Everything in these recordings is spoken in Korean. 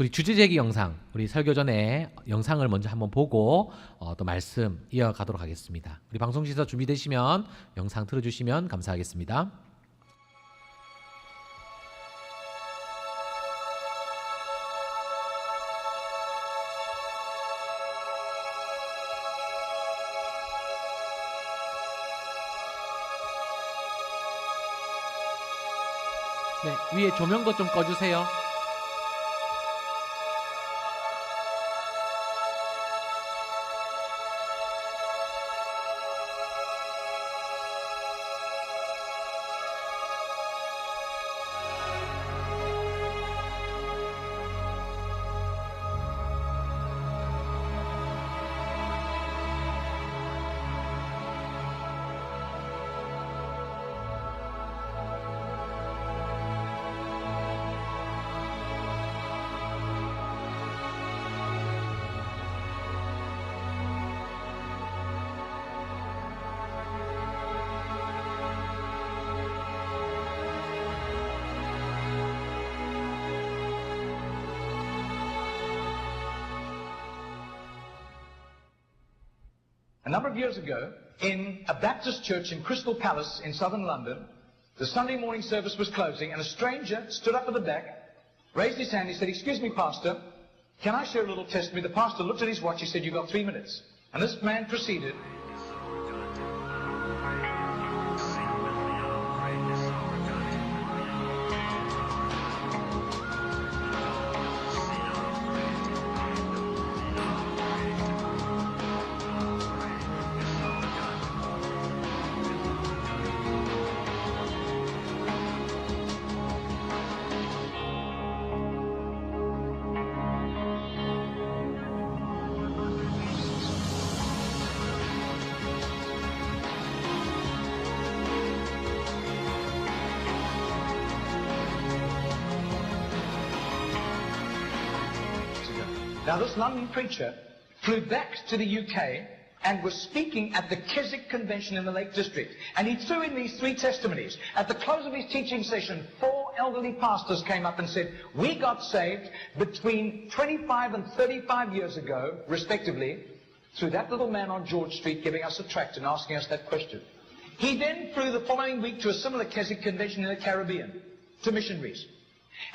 우리 주제제기 영상, 우리 설교 전에 영상을 먼저 한번 보고 또 말씀 이어가도록 하겠습니다. 우리 방송시서 준비되시면 영상 틀어주시면 감사하겠습니다. 네, 위에 조명도 좀 꺼주세요. A number of years ago, in a Baptist church in Crystal Palace in southern London, the Sunday morning service was closing, and a stranger stood up at the back, raised his hand, he said, "Excuse me, Pastor, can I share a little testimony?" The pastor looked at his watch, he said, "You've got 3 minutes." And this man proceeded. Now, this London preacher flew back to the UK and was speaking at the Keswick Convention in the Lake District. And he threw in these 3 testimonies. At the close of his teaching session, 4 elderly pastors came up and said, "We got saved between 25 and 35 years ago, respectively, through that little man on George Street giving us a tract and asking us that question." He then flew the following week to a similar Keswick Convention in the Caribbean, to missionaries.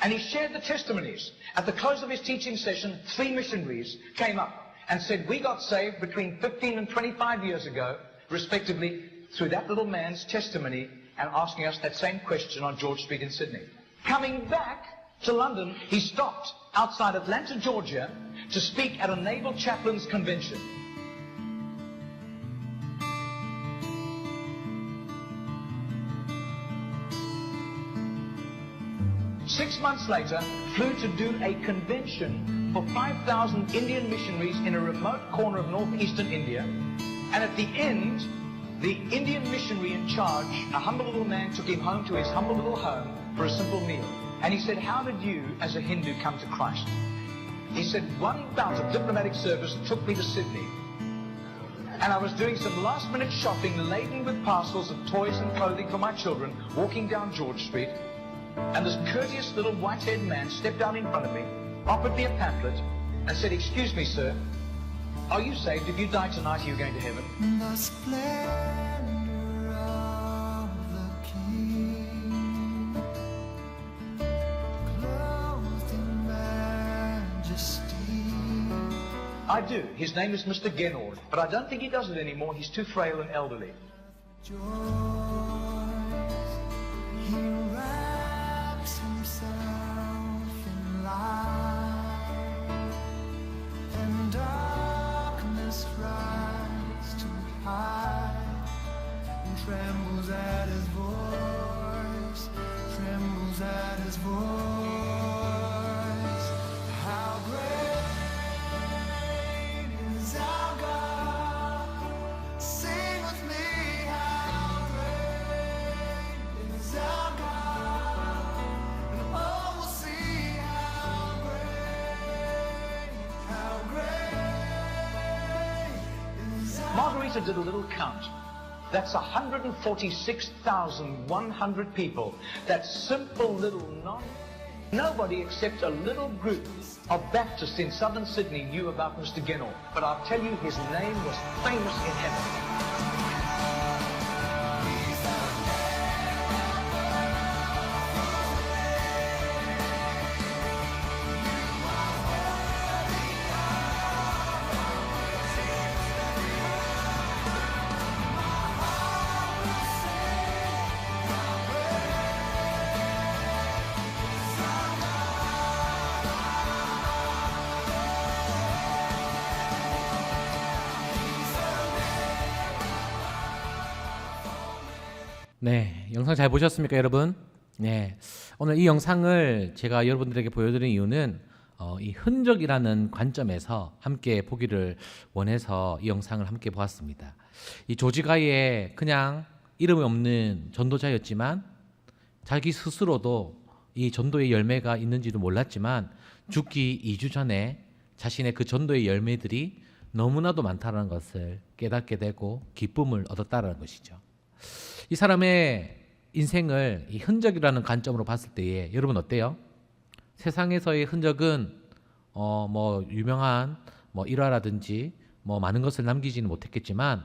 And he shared the testimonies. At the close of his teaching session, 3 missionaries came up and said, "We got saved between 15 and 25 years ago, respectively, through that little man's testimony and asking us that same question on George Street in Sydney." Coming back to London, he stopped outside Atlanta, Georgia, to speak at a naval chaplains convention. Six months later, flew to do a convention for 5,000 Indian missionaries in a remote corner of northeastern India. And at the end, the Indian missionary in charge, a humble little man, took him home to his humble little home for a simple meal. And he said, "How did you, as a Hindu, come to Christ?" He said, "One bout of diplomatic service took me to Sydney. And I was doing some last-minute shopping laden with parcels of toys and clothing for my children, walking down George Street. And this courteous little white-haired man stepped down in front of me, offered me a pamphlet, and said, 'Excuse me, sir, are you saved? If you die tonight, are you going to heaven?'" The splendor of the King, clothed in majesty. "I do. His name is Mr. Genord, but I don't think he does it anymore. He's too frail and elderly." Joys, he wraps himself in light, and darkness rises too high, and trembles at his voice, trembles at his voice. How great is our God? Sing with me, how great is our God? And all will see how great is our Margarita did a little count. That's 146,100 people. That simple little non... Nobody except a little group of Baptists in southern Sydney knew about Mr. Ginnell, but I'll tell you, his name was famous in heaven. 네, 영상 잘 보셨습니까, 여러분? 네, 오늘 이 영상을 제가 여러분들에게 보여드린 이유는 이 흔적이라는 관점에서 함께 보기를 원해서 이 영상을 함께 보았습니다. 이 조지가의 그냥 이름이 없는 전도자였지만 자기 스스로도 이 전도의 열매가 있는지도 몰랐지만 죽기 2주 전에 자신의 그 전도의 열매들이 너무나도 많다는 것을 깨닫게 되고 기쁨을 얻었다는 것이죠. 이 사람의 인생을 이 흔적이라는 관점으로 봤을 때에 여러분 어때요? 세상에서의 흔적은 뭐 유명한 뭐 일화라든지 뭐 많은 것을 남기지는 못했겠지만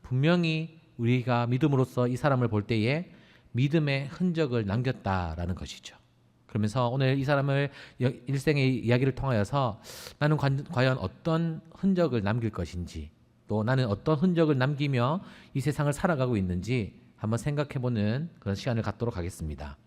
분명히 우리가 믿음으로써 이 사람을 볼 때에 믿음의 흔적을 남겼다라는 것이죠. 그러면서 오늘 이 사람을 일생의 이야기를 통하여서 나는 과연 어떤 흔적을 남길 것인지, 또 나는 어떤 흔적을 남기며 이 세상을 살아가고 있는지 한번 생각해보는 그런 시간을 갖도록 하겠습니다.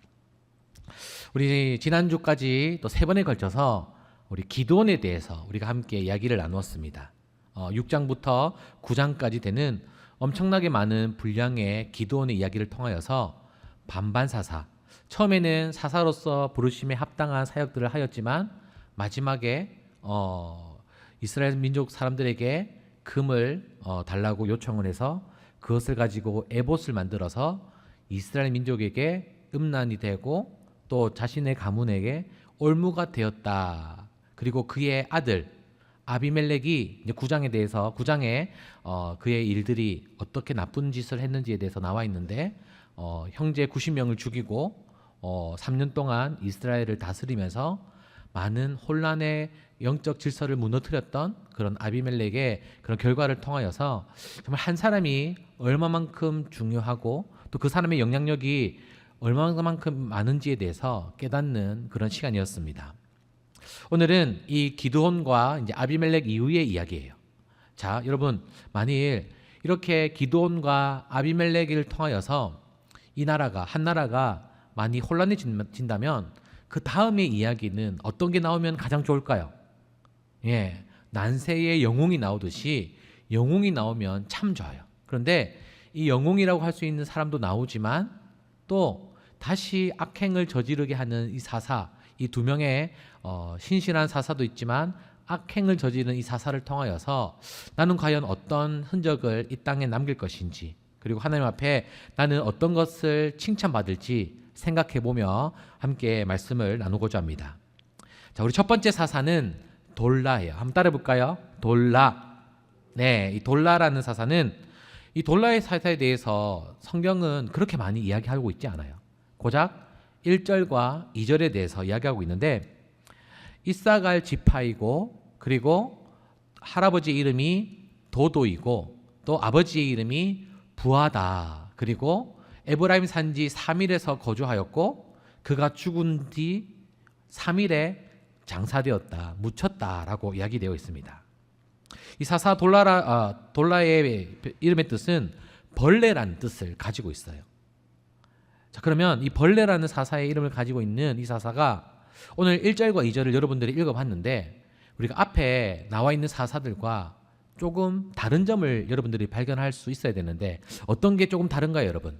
우리 지난주까지 또 3번에 걸쳐서 우리 기드온에 대해서 우리가 함께 이야기를 나누었습니다. 6장부터 9장까지 되는 엄청나게 많은 분량의 기드온의 이야기를 통하여서 반반사사, 처음에는 사사로서 부르심에 합당한 사역들을 하였지만 마지막에 이스라엘 민족 사람들에게 금을 달라고 요청을 해서 그것을 가지고 에봇을 만들어서 이스라엘 민족에게 음란이 되고 또 자신의 가문에게 올무가 되었다. 그리고 그의 아들 아비멜렉이 이제 9장에 대해서 9장에 그의 일들이 어떻게 나쁜 짓을 했는지에 대해서 나와 있는데 형제 90명을 죽이고 3년 동안 이스라엘을 다스리면서 많은 혼란의 영적 질서를 무너뜨렸던 그런 아비멜렉의 그런 결과를 통하여서 정말 한 사람이 얼마만큼 중요하고 또 그 사람의 영향력이 얼마만큼 많은지에 대해서 깨닫는 그런 시간이었습니다. 오늘은 이 기드온과 이제 아비멜렉 이후의 이야기예요. 자, 여러분, 만일 이렇게 기드온과 아비멜렉을 통하여서 이 나라가 한 나라가 많이 혼란해진다면 그 다음의 이야기는 어떤 게 나오면 가장 좋을까요? 예, 난세의 영웅이 나오듯이 영웅이 나오면 참 좋아요. 그런데 이 영웅이라고 할 수 있는 사람도 나오지만 또 다시 악행을 저지르게 하는 이 사사, 이 2명의 신실한 사사도 있지만 악행을 저지르는 이 사사를 통하여서 나는 과연 어떤 흔적을 이 땅에 남길 것인지, 그리고 하나님 앞에 나는 어떤 것을 칭찬받을지 생각해보며 함께 말씀을 나누고자 합니다. 자, 우리 첫 번째 사사는 돌라예요. 한번 따라해볼까요? 돌라. 네, 이 돌라라는 사사는 이 돌라의 사사에 대해서 성경은 그렇게 많이 이야기하고 있지 않아요. 고작 1절과 2절에 대해서 이야기하고 있는데 이사갈 지파이고 그리고 할아버지 이름이 도도이고 또 아버지의 이름이 부하다. 그리고 에브라임 산지 3일에서 거주하였고 그가 죽은 뒤 3일에 장사되었다, 묻혔다라고 이야기되어 있습니다. 이 사사 돌라의 이름의 뜻은 벌레라는 뜻을 가지고 있어요. 자, 그러면 이 벌레라는 사사의 이름을 가지고 있는 이 사사가 오늘 1절과 2절을 여러분들이 읽어봤는데 우리가 앞에 나와 있는 사사들과 조금 다른 점을 여러분들이 발견할 수 있어야 되는데 어떤 게 조금 다른가요, 여러분?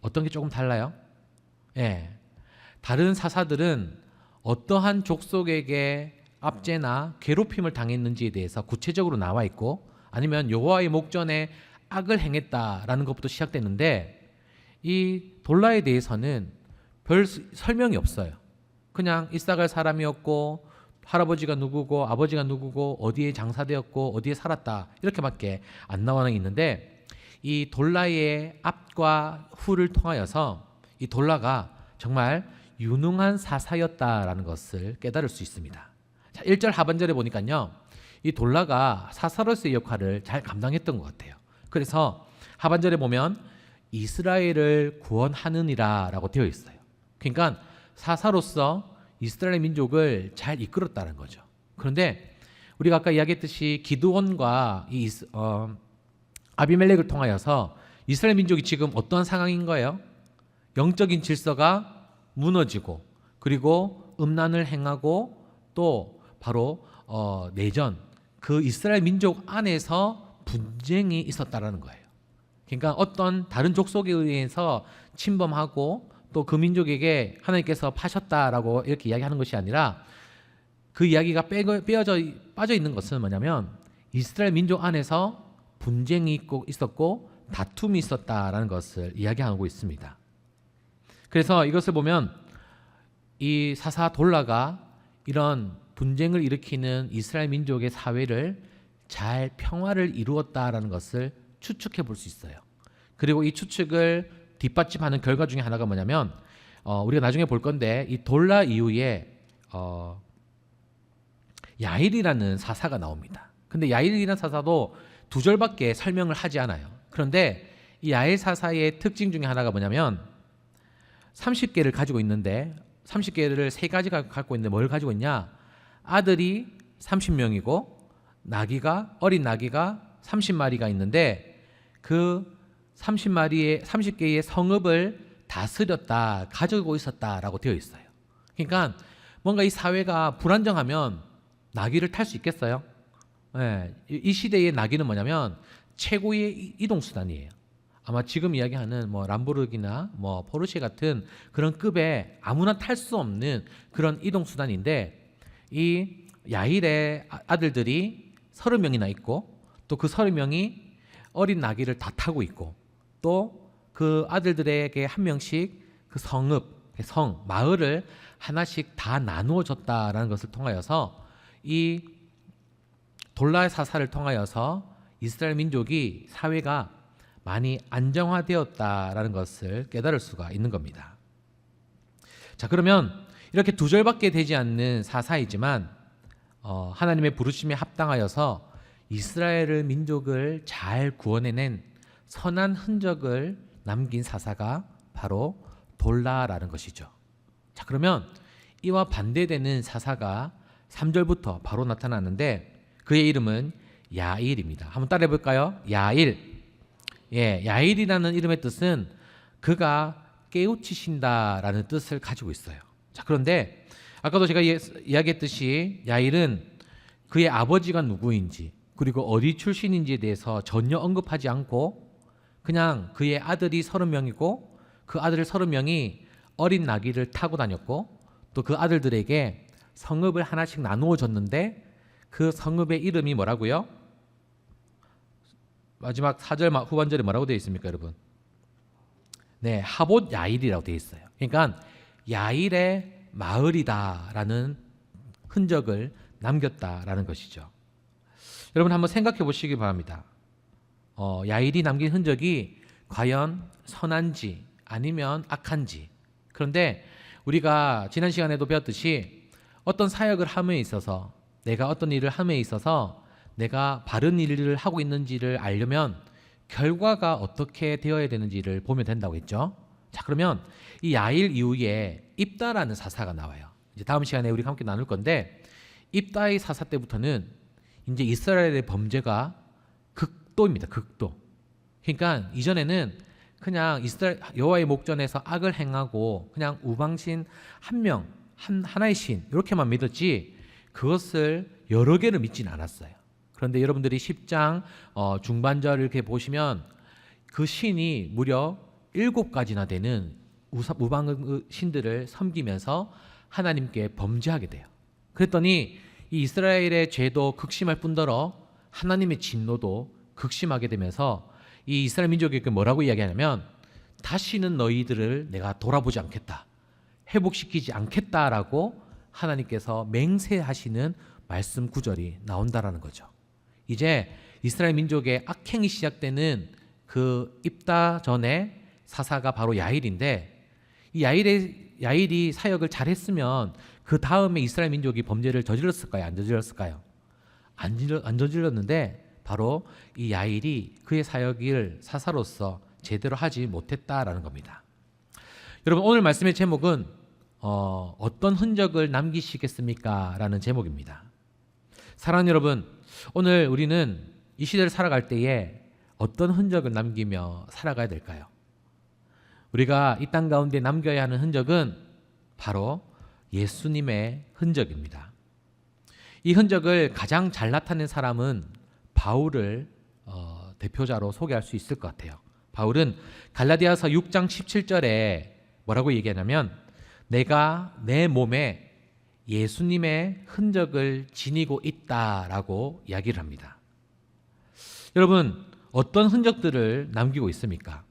어떤 게 조금 달라요? 예. 다른 사사들은 어떠한 족속에게 압제나 괴롭힘을 당했는지에 대해서 구체적으로 나와 있고 아니면 여호와의 목전에 악을 행했다라는 것부터 시작되는데 이 돌라에 대해서는 별 설명이 없어요. 그냥 이사갈 사람이었고 할아버지가 누구고 아버지가 누구고 어디에 장사되었고 어디에 살았다 이렇게밖에 안 나와 있는데 이 돌라의 앞과 후를 통하여서 이 돌라가 정말 유능한 사사였다라는 것을 깨달을 수 있습니다. 자, 1절 하반절에 보니까요. 이 돌라가 사사로서의 역할을 잘 감당했던 것 같아요. 그래서 하반절에 보면 이스라엘을 구원하느니라 라고 되어 있어요. 그러니까 사사로서 이스라엘 민족을 잘 이끌었다는 거죠. 그런데 우리가 아까 이야기했듯이 기드온과 아비멜렉을 통하여서 이스라엘 민족이 지금 어떠한 상황인 거예요? 영적인 질서가 무너지고 그리고 음란을 행하고 또 바로 내전, 그 이스라엘 민족 안에서 분쟁이 있었다라는 거예요. 그러니까 어떤 다른 족속에 의해서 침범하고 또 그 민족에게 하나님께서 파셨다라고 이렇게 이야기하는 것이 아니라 그 이야기가 빠져 있는 것은 뭐냐면 이스라엘 민족 안에서 분쟁이 있었고 다툼이 있었다라는 것을 이야기하고 있습니다. 그래서 이것을 보면 이 사사 돌라가 이런 분쟁을 일으키는 이스라엘 민족의 사회를 잘 평화를 이루었다라는 것을 추측해 볼 수 있어요. 그리고 이 추측을 뒷받침하는 결과 중에 하나가 뭐냐면 우리가 나중에 볼 건데 이 돌라 이후에 야일이라는 사사가 나옵니다. 근데 야일이라는 사사도 2절밖에 설명을 하지 않아요. 그런데 이 야일 사사의 특징 중에 하나가 뭐냐면 30개를 가지고 있는데 30개를 3가지가 갖고 있는데 뭘 가지고 있냐? 아들이 30명이고 어린 나귀가 30마리가 있는데 그 30개의 성읍을 다스렸다, 가지고 있었다라고 되어 있어요. 그러니까 뭔가 이 사회가 불안정하면 나귀를 탈 수 있겠어요? 네, 이 시대의 나귀는 뭐냐면 최고의 이동 수단이에요. 아마 지금 이야기하는 뭐 람보르기나 뭐 포르쉐 같은 그런 급의 아무나 탈 수 없는 그런 이동 수단인데 이 야일의 아들들이 30명이나 있고 또 그 30명이 어린 나귀를 다 타고 있고 또 그 아들들에게 한 명씩 그 마을을 하나씩 다 나누어 줬다라는 것을 통하여서 이 돌라의 사사를 통하여서 이스라엘 민족이 사회가 많이 안정화되었다라는 것을 깨달을 수가 있는 겁니다. 자, 그러면 이렇게 2절밖에 되지 않는 사사이지만 하나님의 부르심에 합당하여서 이스라엘 민족을 잘 구원해낸 선한 흔적을 남긴 사사가 바로 돌라라는 것이죠. 자, 그러면 이와 반대되는 사사가 3절부터 바로 나타나는데 그의 이름은 야일입니다. 한번 따라해 볼까요? 야일. 예, 야일이라는 이름의 뜻은 그가 깨우치신다라는 뜻을 가지고 있어요. 자, 그런데 아까도 제가 이야기했듯이 야일은 그의 아버지가 누구인지 그리고 어디 출신인지에 대해서 전혀 언급하지 않고 그냥 그의 아들이 30명이고 그 아들 30명이 어린 나귀를 타고 다녔고 또 그 아들들에게 성읍을 하나씩 나누어 줬는데 그 성읍의 이름이 뭐라고요? 마지막 4절 후반절에 뭐라고 되어 있습니까, 여러분? 네, 하봇 야일이라고 되어 있어요. 그러니까 야일의 마을이다라는 흔적을 남겼다라는 것이죠. 여러분 한번 생각해 보시기 바랍니다. 야일이 남긴 흔적이 과연 선한지 아니면 악한지. 그런데 우리가 지난 시간에도 배웠듯이 어떤 사역을 함에 있어서 내가 어떤 일을 함에 있어서 내가 바른 일을 하고 있는지를 알려면 결과가 어떻게 되어야 되는지를 보면 된다고 했죠. 자, 그러면 이 야일 이후에 입다라는 사사가 나와요. 이제 다음 시간에 우리가 함께 나눌 건데 입다의 사사 때부터는 이제 이스라엘의 범죄가 극도입니다. 극도. 그러니까 이전에는 그냥 이스라엘 여호와의 목전에서 악을 행하고 그냥 우방신 하나의 신 이렇게만 믿었지 그것을 여러 개를 믿지는 않았어요. 그런데 여러분들이 10장 중반절을 이렇게 보시면 그 신이 무려 7가지나 되는 우방 신들을 섬기면서 하나님께 범죄하게 돼요. 그랬더니 이 이스라엘의 죄도 극심할 뿐더러 하나님의 진노도 극심하게 되면서 이 이스라엘 민족에게 뭐라고 이야기하냐면 다시는 너희들을 내가 돌아보지 않겠다, 회복시키지 않겠다라고 하나님께서 맹세하시는 말씀 구절이 나온다라는 거죠. 이제 이스라엘 민족의 악행이 시작되는 그 입다 전에 사사가 바로 야일인데 이 야일이 사역을 잘했으면 그 다음에 이스라엘 민족이 범죄를 저질렀을까요? 안 저질렀을까요? 안 저질렀는데 바로 이 야일이 그의 사역을 사사로서 제대로 하지 못했다라는 겁니다. 여러분, 오늘 말씀의 제목은 어떤 흔적을 남기시겠습니까? 라는 제목입니다. 사랑하는 여러분, 오늘 우리는 이 시대를 살아갈 때에 어떤 흔적을 남기며 살아가야 될까요? 우리가 이 땅 가운데 남겨야 하는 흔적은 바로 예수님의 흔적입니다. 이 흔적을 가장 잘 나타낸 사람은 바울을 대표자로 소개할 수 있을 것 같아요. 바울은 갈라디아서 6장 17절에 뭐라고 얘기하냐면 내가 내 몸에 예수님의 흔적을 지니고 있다라고 이야기를 합니다. 여러분, 어떤 흔적들을 남기고 있습니까?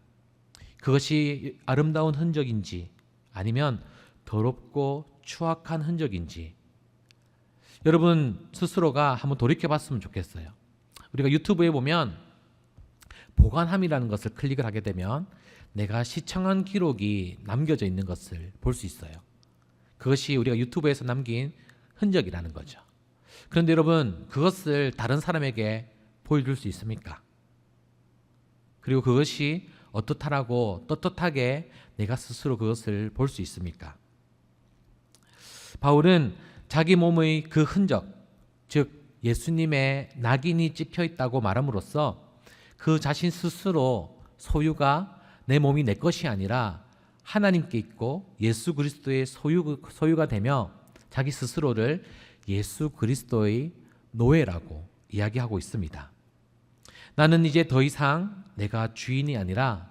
그것이 아름다운 흔적인지 아니면 더럽고 추악한 흔적인지 여러분 스스로가 한번 돌이켜 봤으면 좋겠어요. 우리가 유튜브에 보면 보관함이라는 것을 클릭을 하게 되면 내가 시청한 기록이 남겨져 있는 것을 볼 수 있어요. 그것이 우리가 유튜브에서 남긴 흔적이라는 거죠. 그런데 여러분, 그것을 다른 사람에게 보여줄 수 있습니까? 그리고 그것이 어떻다라고 떳떳하게 내가 스스로 그것을 볼 수 있습니까? 바울은 자기 몸의 그 흔적, 즉 예수님의 낙인이 찍혀 있다고 말함으로써 그 자신 스스로 소유가 내 몸이 내 것이 아니라 하나님께 있고 예수 그리스도의 소유가 되며 자기 스스로를 예수 그리스도의 노예라고 이야기하고 있습니다. 나는 이제 더 이상 내가 주인이 아니라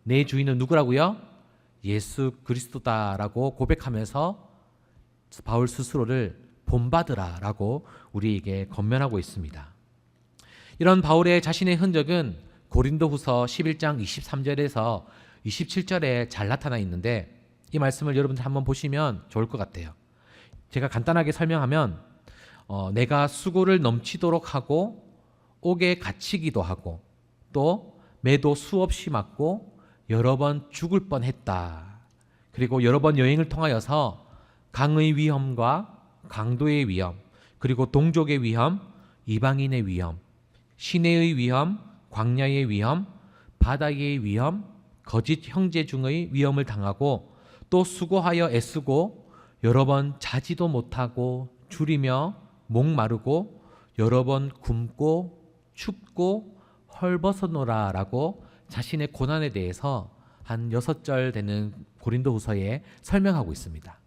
내 주인은 누구라고요? 예수 그리스도다라고 고백하면서 바울 스스로를 본받으라라고 우리에게 권면하고 있습니다. 이런 바울의 자신의 흔적은 고린도후서 11장 23절에서 27절에 잘 나타나 있는데 이 말씀을 여러분들 한번 보시면 좋을 것 같아요. 제가 간단하게 설명하면 내가 수고를 넘치도록 하고 옥에 갇히기도 하고 또 매도 수없이 맞고 여러 번 죽을 뻔했다. 그리고 여러 번 여행을 통하여서 강의 위험과 강도의 위험, 그리고 동족의 위험, 이방인의 위험, 시내의 위험, 광야의 위험, 바다의 위험, 거짓 형제 중의 위험을 당하고 또 수고하여 애쓰고 여러 번 자지도 못하고 줄이며 목마르고 여러 번 굶고 춥고 헐벗어노라라고 자신의 고난에 대해서 한 6절 되는 고린도후서에 설명하고 있습니다.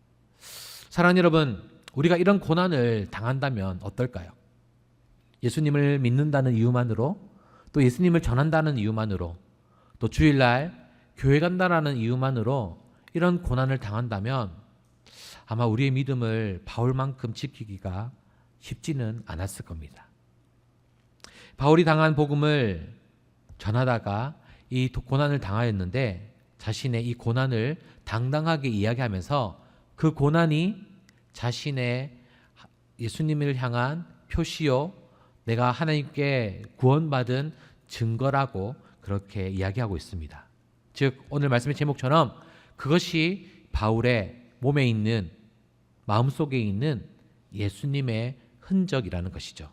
사랑하는 여러분, 우리가 이런 고난을 당한다면 어떨까요? 예수님을 믿는다는 이유만으로, 또 예수님을 전한다는 이유만으로, 또 주일날 교회 간다라는 이유만으로 이런 고난을 당한다면 아마 우리의 믿음을 바울만큼 지키기가 쉽지는 않았을 겁니다. 바울이 당한 복음을 전하다가 이 고난을 당하였는데 자신의 이 고난을 당당하게 이야기하면서 그 고난이 자신의 예수님을 향한 표시요, 내가 하나님께 구원받은 증거라고 그렇게 이야기하고 있습니다. 즉 오늘 말씀의 제목처럼 그것이 바울의 몸에 있는, 마음속에 있는 예수님의 흔적이라는 것이죠.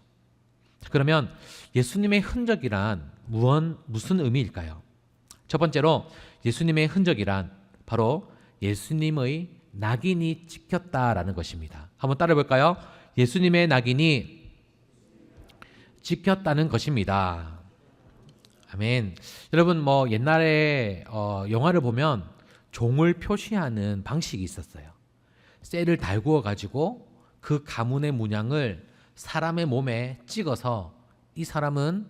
그러면 예수님의 흔적이란 무슨 의미일까요? 첫 번째로 예수님의 흔적이란 바로 예수님의 낙인이 찍혔다라는 것입니다. 한번 따라해 볼까요? 예수님의 낙인이 찍혔다는 것입니다. 아멘. 여러분, 옛날에 영화를 보면 종을 표시하는 방식이 있었어요. 쇠를 달구어 가지고 그 가문의 문양을 사람의 몸에 찍어서 이 사람은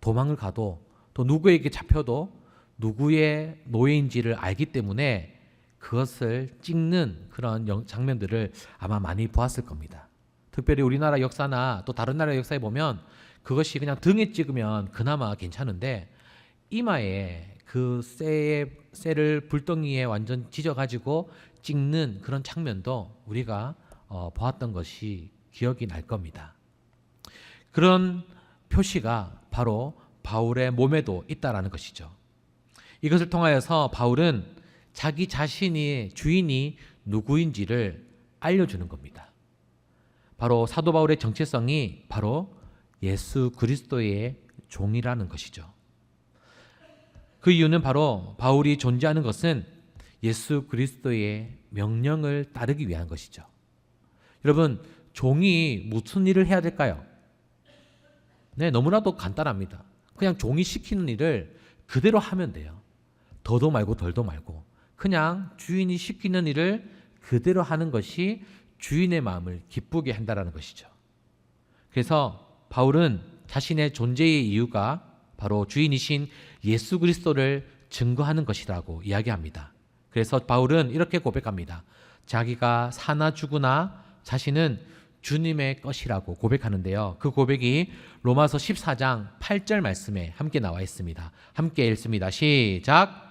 도망을 가도 또 누구에게 잡혀도 누구의 노예인지를 알기 때문에 그것을 찍는 그런 장면들을 아마 많이 보았을 겁니다. 특별히 우리나라 역사나 또 다른 나라 역사에 보면 그것이 그냥 등에 찍으면 그나마 괜찮은데 이마에 그 쇠를 불덩이에 완전 지져가지고 찍는 그런 장면도 우리가 보았던 것이 기억이 날 겁니다. 그런 표시가 바로 바울의 몸에도 있다라는 것이죠. 이것을 통하여서 바울은 자기 자신이 주인이 누구인지를 알려주는 겁니다. 바로 사도 바울의 정체성이 바로 예수 그리스도의 종이라는 것이죠. 그 이유는 바로 바울이 존재하는 것은 예수 그리스도의 명령을 따르기 위한 것이죠. 여러분, 종이 무슨 일을 해야 될까요? 네, 너무나도 간단합니다. 그냥 종이 시키는 일을 그대로 하면 돼요. 더도 말고 덜도 말고 그냥 주인이 시키는 일을 그대로 하는 것이 주인의 마음을 기쁘게 한다는 것이죠. 그래서 바울은 자신의 존재의 이유가 바로 주인이신 예수 그리스도를 증거하는 것이라고 이야기합니다. 그래서 바울은 이렇게 고백합니다. 자기가 사나 죽으나 자신은 주님의 것이라고 고백하는데요. 그 고백이 로마서 14장 8절 말씀에 함께 나와 있습니다. 함께 읽습니다. 시작.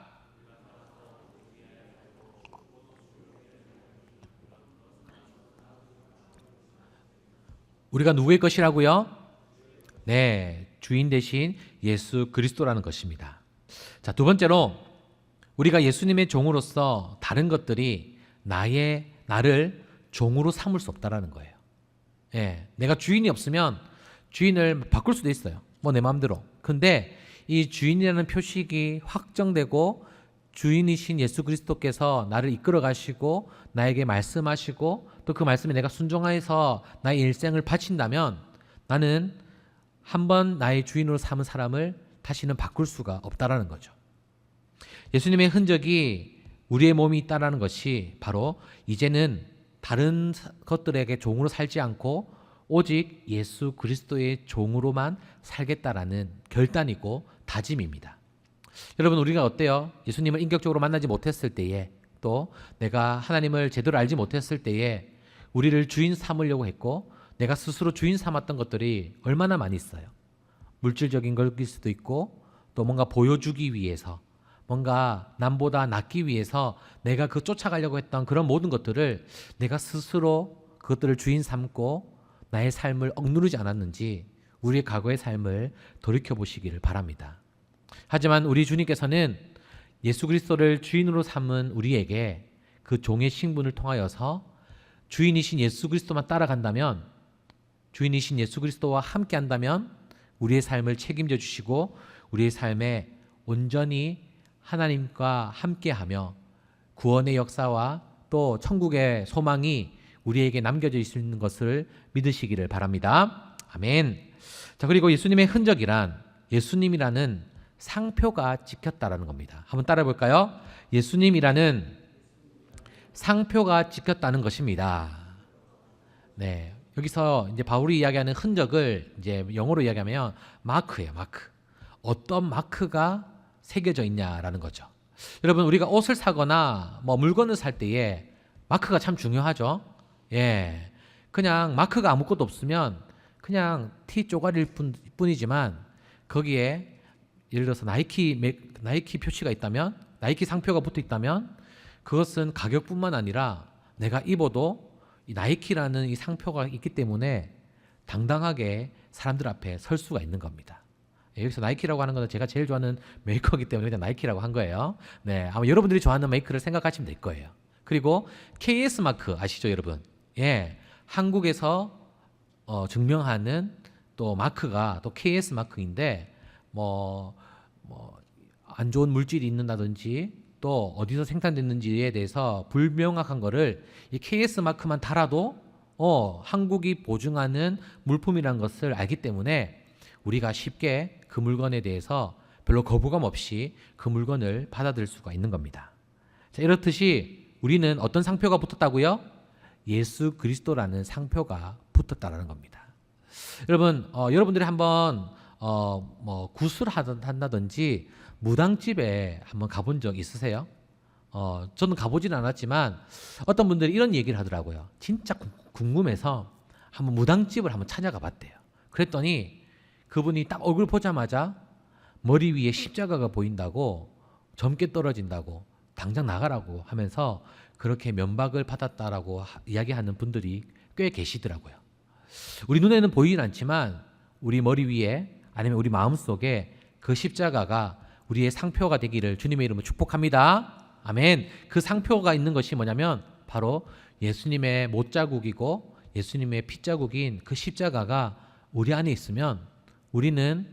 우리가 누구의 것이라고요? 네, 주인 대신 예수 그리스도라는 것입니다. 자, 두 번째로 우리가 예수님의 종으로서 다른 것들이 나를 종으로 삼을 수 없다라는 거예요. 예, 내가 주인이 없으면 주인을 바꿀 수도 있어요. 뭐 내 마음대로. 근데 이 주인이라는 표식이 확정되고 주인이신 예수 그리스도께서 나를 이끌어 가시고 나에게 말씀하시고 또 그 말씀에 내가 순종하여서 나의 일생을 바친다면 나는 한번 나의 주인으로 삼은 사람을 다시는 바꿀 수가 없다라는 거죠. 예수님의 흔적이 우리의 몸이 있다라는 것이 바로 이제는 다른 것들에게 종으로 살지 않고 오직 예수 그리스도의 종으로만 살겠다라는 결단이고 다짐입니다. 여러분, 우리가 어때요? 예수님을 인격적으로 만나지 못했을 때에 또 내가 하나님을 제대로 알지 못했을 때에 우리를 주인 삼으려고 했고 내가 스스로 주인 삼았던 것들이 얼마나 많이 있어요. 물질적인 것일 수도 있고 또 뭔가 보여주기 위해서 뭔가 남보다 낫기 위해서 내가 그 쫓아가려고 했던 그런 모든 것들을 내가 스스로 그것들을 주인 삼고 나의 삶을 억누르지 않았는지 우리의 과거의 삶을 돌이켜보시기를 바랍니다. 하지만 우리 주님께서는 예수 그리스도를 주인으로 삼은 우리에게 그 종의 신분을 통하여서 주인이신 예수 그리스도만 따라간다면 주인이신 예수 그리스도와 함께 한다면 우리의 삶을 책임져 주시고 우리의 삶에 온전히 하나님과 함께하며 구원의 역사와 또 천국의 소망이 우리에게 남겨져 있는 것을 믿으시기를 바랍니다. 아멘. 자, 그리고 예수님의 흔적이란 예수님이라는 상표가 찍혔다라는 겁니다. 한번 따라해 볼까요? 예수님이라는 상표가 찍혔다는 것입니다. 네. 여기서 이제 바울이 이야기하는 흔적을 이제 영어로 이야기하면 마크예요, 마크. 어떤 마크가 새겨져 있냐라는 거죠. 여러분, 우리가 옷을 사거나 뭐 물건을 살 때에 마크가 참 중요하죠. 예. 그냥 마크가 아무것도 없으면 그냥 티 쪼가리일 뿐이지만 거기에 예를 들어서 나이키 표시가 있다면, 나이키 상표가 붙어 있다면 그것은 가격뿐만 아니라 내가 입어도 이 나이키라는 이 상표가 있기 때문에 당당하게 사람들 앞에 설 수가 있는 겁니다. 여기서 나이키라고 하는 것은 제가 제일 좋아하는 메이커이기 때문에 그냥 나이키라고 한 거예요. 네, 아마 여러분들이 좋아하는 메이커를 생각하시면 될 거예요. 그리고 KS 마크 아시죠, 여러분? 예, 한국에서 증명하는 또 마크가 또 KS 마크인데 안 좋은 물질이 있는다든지 또 어디서 생산됐는지에 대해서 불명확한 거를 이 KS 마크만 달아도 한국이 보증하는 물품이라는 것을 알기 때문에 우리가 쉽게 그 물건에 대해서 별로 거부감 없이 그 물건을 받아들일 수가 있는 겁니다. 자, 이렇듯이 우리는 어떤 상표가 붙었다고요? 예수 그리스도라는 상표가 붙었다라는 겁니다. 여러분, 여러분들이 한번 구슬 한다든지 무당집에 한번 가본 적 있으세요? 저는 가보지는 않았지만 어떤 분들이 이런 얘기를 하더라고요. 진짜 궁금해서 한번 무당집을 한번 찾아가 봤대요. 그랬더니 그분이 딱 얼굴 보자마자 머리 위에 십자가가 보인다고, 젊게 떨어진다고, 당장 나가라고 하면서 그렇게 면박을 받았다라고 이야기하는 분들이 꽤 계시더라고요. 우리 눈에는 보이진 않지만 우리 머리 위에 아니면 우리 마음속에 그 십자가가 우리의 상표가 되기를 주님의 이름으로 축복합니다. 아멘. 그 상표가 있는 것이 뭐냐면 바로 예수님의 못자국이고 예수님의 핏자국인 그 십자가가 우리 안에 있으면 우리는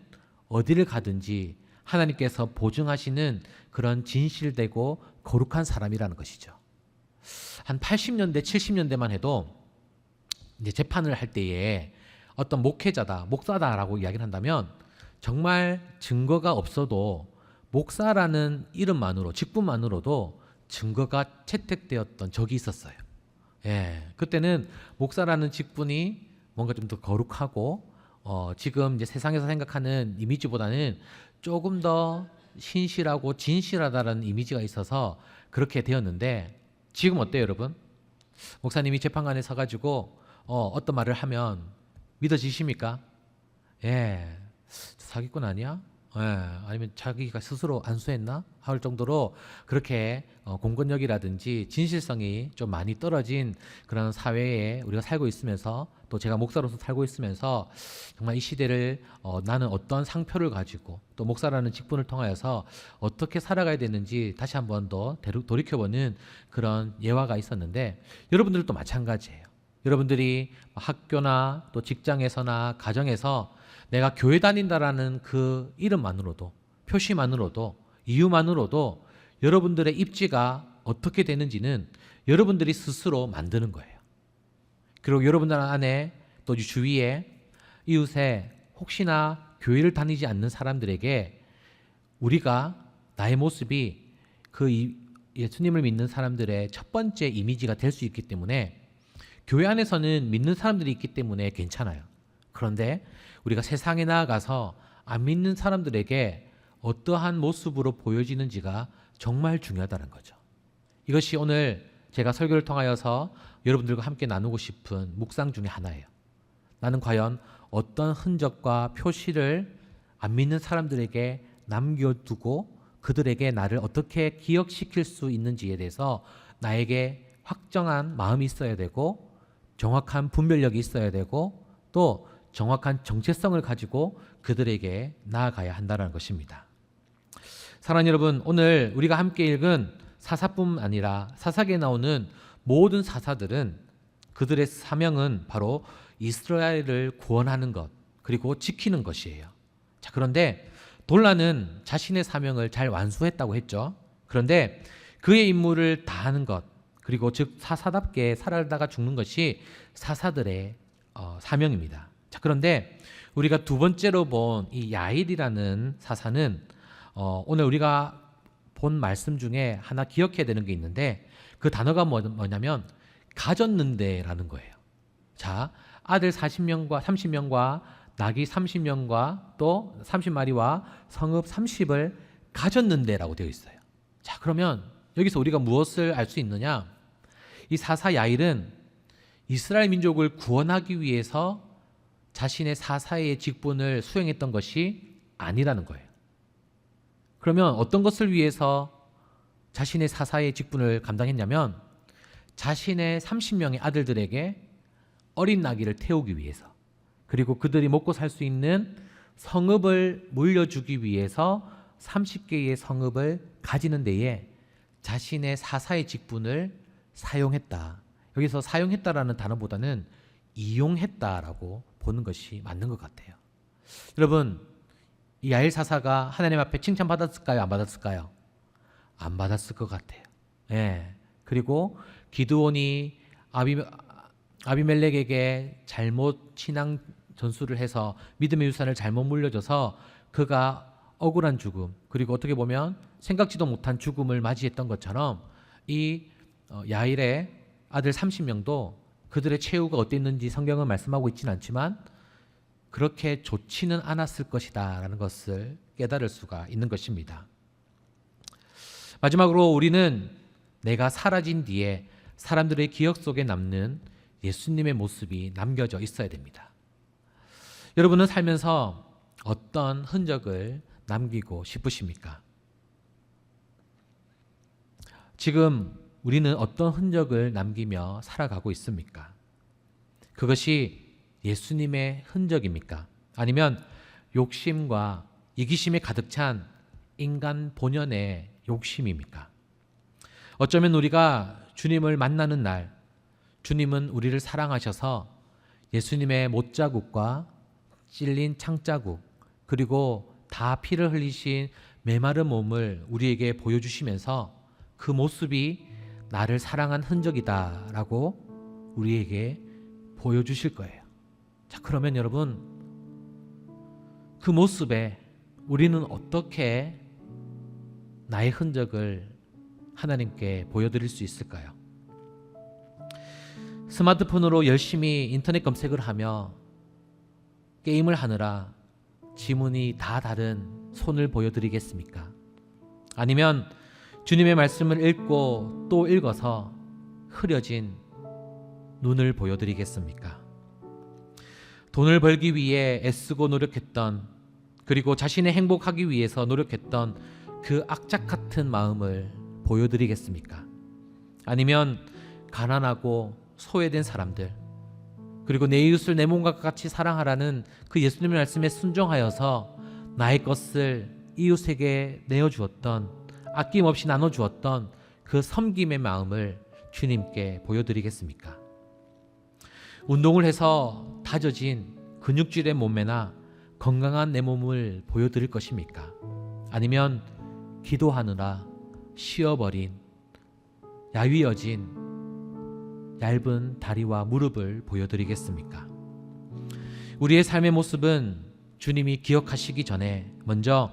어디를 가든지 하나님께서 보증하시는 그런 진실되고 거룩한 사람이라는 것이죠. 한 80년대, 70년대만 해도 이제 재판을 할 때에 어떤 목회자다, 목사다라고 이야기를 한다면 정말 증거가 없어도 목사라는 이름만으로, 직분만으로도 증거가 채택되었던 적이 있었어요. 예, 그때는 목사라는 직분이 뭔가 좀 더 거룩하고 지금 이제 세상에서 생각하는 이미지보다는 조금 더 신실하고 진실하다라는 이미지가 있어서 그렇게 되었는데 지금 어때요, 여러분? 목사님이 재판관에 서가지고 어떤 말을 하면 믿어지십니까? 예, 사기꾼 아니야? 예, 아니면 자기가 스스로 안수했나? 할 정도로 그렇게 공권력이라든지 진실성이 좀 많이 떨어진 그런 사회에 우리가 살고 있으면서 또 제가 목사로서 살고 있으면서 정말 이 시대를 나는 어떤 상표를 가지고 또 목사라는 직분을 통하여서 어떻게 살아가야 되는지 다시 한 번 더 돌이켜보는 그런 예화가 있었는데 여러분들도 마찬가지예요. 여러분들이 학교나 또 직장에서나 가정에서 내가 교회 다닌다라는 그 이름만으로도 표시만으로도 이유만으로도 여러분들의 입지가 어떻게 되는지는 여러분들이 스스로 만드는 거예요. 그리고 여러분들 안에 또 주위에 이웃에 혹시나 교회를 다니지 않는 사람들에게 우리가 나의 모습이 그 예수님을 믿는 사람들의 첫 번째 이미지가 될 수 있기 때문에 교회 안에서는 믿는 사람들이 있기 때문에 괜찮아요. 그런데 우리가 세상에 나아가서 안 믿는 사람들에게 어떠한 모습으로 보여지는지가 정말 중요하다는 거죠. 이것이 오늘 제가 설교를 통하여서 여러분들과 함께 나누고 싶은 묵상 중에 하나예요. 나는 과연 어떤 흔적과 표시를 안 믿는 사람들에게 남겨두고 그들에게 나를 어떻게 기억시킬 수 있는지에 대해서 나에게 확정한 마음이 있어야 되고 정확한 분별력이 있어야 되고 또 정확한 정체성을 가지고 그들에게 나아가야 한다는 것입니다. 사랑하는 여러분, 오늘 우리가 함께 읽은 사사뿐 아니라 사사기에 나오는 모든 사사들은 그들의 사명은 바로 이스라엘을 구원하는 것 그리고 지키는 것이에요. 자, 그런데 돌라는 자신의 사명을 잘 완수했다고 했죠. 그런데 그의 임무를 다하는 것 그리고 즉 사사답게 살아가다가 죽는 것이 사사들의 사명입니다. 자, 그런데 우리가 두 번째로 본 이 야일이라는 사사는 오늘 우리가 본 말씀 중에 하나 기억해야 되는 게 있는데 그 단어가 뭐냐면 가졌는데라는 거예요. 자, 아들 30명과 나귀 30명과 또 30마리와 성읍 30을 가졌는데라고 되어 있어요. 자, 그러면 여기서 우리가 무엇을 알 수 있느냐? 이 사사 야일은 이스라엘 민족을 구원하기 위해서 자신의 사사의 직분을 수행했던 것이 아니라는 거예요. 그러면 어떤 것을 위해서 자신의 사사의 직분을 감당했냐면 자신의 30명의 아들들에게 어린 나귀를 태우기 위해서 그리고 그들이 먹고 살 수 있는 성읍을 물려주기 위해서 30개의 성읍을 가지는 데에 자신의 사사의 직분을 사용했다. 여기서 사용했다라는 단어보다는 이용했다라고 보는 것이 맞는 것 같아요. 여러분, 이 야일 사사가 하나님 앞에 칭찬받았을까요? 안 받았을까요? 안 받았을 것 같아요. 예. 그리고 기드온이 아비멜렉에게 잘못 신앙 전수를 해서 믿음의 유산을 잘못 물려줘서 그가 억울한 죽음 그리고 어떻게 보면 생각지도 못한 죽음을 맞이했던 것처럼 이 야일의 아들 30명도 그들의 최후가 어땠는지 성경은 말씀하고 있지는 않지만 그렇게 좋지는 않았을 것이다 라는 것을 깨달을 수가 있는 것입니다. 마지막으로 우리는 내가 사라진 뒤에 사람들의 기억 속에 남는 예수님의 모습이 남겨져 있어야 됩니다. 여러분은 살면서 어떤 흔적을 남기고 싶으십니까? 지금 우리는 어떤 흔적을 남기며 살아가고 있습니까? 그것이 예수님의 흔적입니까? 아니면 욕심과 이기심에 가득 찬 인간 본연의 욕심입니까? 어쩌면 우리가 주님을 만나는 날, 주님은 우리를 사랑하셔서 예수님의 못자국과 찔린 창자국, 그리고 다 피를 흘리신 메마른 몸을 우리에게 보여주시면서 그 모습이 나를 사랑한 흔적이다라고 우리에게 보여주실 거예요. 자, 그러면 여러분, 그 모습에 우리는 어떻게 나의 흔적을 하나님께 보여드릴 수 있을까요? 스마트폰으로 열심히 인터넷 검색을 하며 게임을 하느라 지문이 다 다른 손을 보여드리겠습니까? 아니면 주님의 말씀을 읽고 또 읽어서 흐려진 눈을 보여드리겠습니까? 돈을 벌기 위해 애쓰고 노력했던, 그리고 자신의 행복하기 위해서 노력했던 그 악착 같은 마음을 보여드리겠습니까? 아니면 가난하고 소외된 사람들, 그리고 내 이웃을 내 몸과 같이 사랑하라는 그 예수님의 말씀에 순종하여서 나의 것을 이웃에게 내어주었던, 아낌없이 나눠주었던 그 섬김의 마음을 주님께 보여드리겠습니까? 운동을 해서 다져진 근육질의 몸매나 건강한 내 몸을 보여드릴 것입니까? 아니면 기도하느라 쉬어버린, 야위어진 얇은 다리와 무릎을 보여드리겠습니까? 우리의 삶의 모습은 주님이 기억하시기 전에 먼저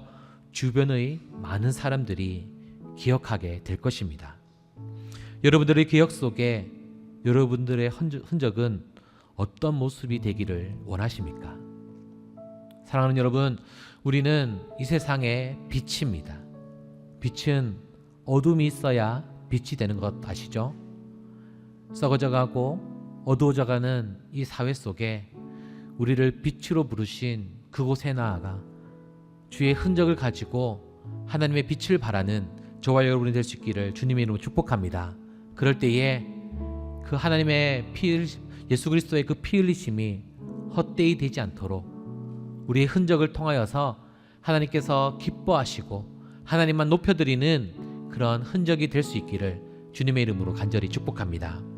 주변의 많은 사람들이 기억하게 될 것입니다. 여러분들의 기억 속에 여러분들의 흔적은 어떤 모습이 되기를 원하십니까? 사랑하는 여러분, 우리는 이 세상의 빛입니다. 빛은 어둠이 있어야 빛이 되는 것 아시죠? 썩어져가고 어두워져가는 이 사회 속에 우리를 빛으로 부르신 그곳에 나아가 주의 흔적을 가지고 하나님의 빛을 바라는 저와 여러분이 될 수 있기를 주님의 이름으로 축복합니다. 그럴 때에 그 하나님의 예수 그리스도의 그 피 흘리심이 헛되이 되지 않도록 우리의 흔적을 통하여서 하나님께서 기뻐하시고 하나님만 높여드리는 그런 흔적이 될 수 있기를 주님의 이름으로 간절히 축복합니다.